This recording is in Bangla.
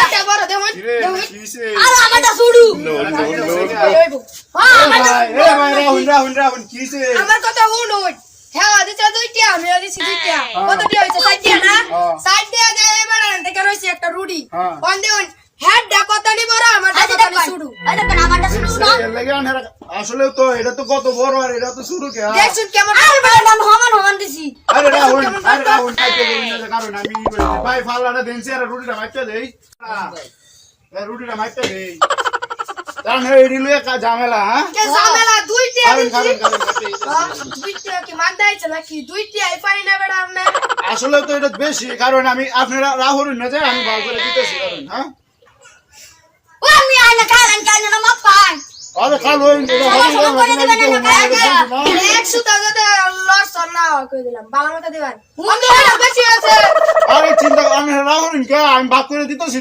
এটা বড় দেখুন কিরে কিসে আর আমারটা শুরু রাহুল কিসে আমার কথা শুনুন হ্যাঁ দিতে দুইটা আমি দিছি দুইটা কত দিয়ে হইছে 60 টাকা না 60 টাকা দেয় এবার থেকে রইছে একটা রুডি কোন দেউন হেডটা কত নিব রা আমার কত নি শুরু এটা কেন আমারটা শুরু না আসলে তো এটা তো কত বড় আর এটা তো শুরু কে দেখছুন কেমন আর বাবা সমান দিছি আরে রাহুল খাইতে দেই না কারণ আমি ভাই ফালাটা দেনছি আর রুটিটা মাইতে দেই রুটিটা মাইতে দেই কারণ এই রিলুয়ে কা ঝামেলা হ্যাঁ কে ঝামেলা দুইটা কারণ দুইটা কি মান দাইছে নাকি দুইটা আই পাই না বেড়া আমনে আসলে তো এটা বেশি কারণ আমি আপনারা রাহুল না যায় আমি ভাগ করে দিতেছি কারণ হ্যাঁ ও আমি আইনা কাল না মত পাই আরে কাল ওই একশো টাকা লস না কই দিলাম বালা মতো দিবেন বেশি আছে আরে চিন্তা আমি রাহুল কে আমি ভাগ করে দিতেছি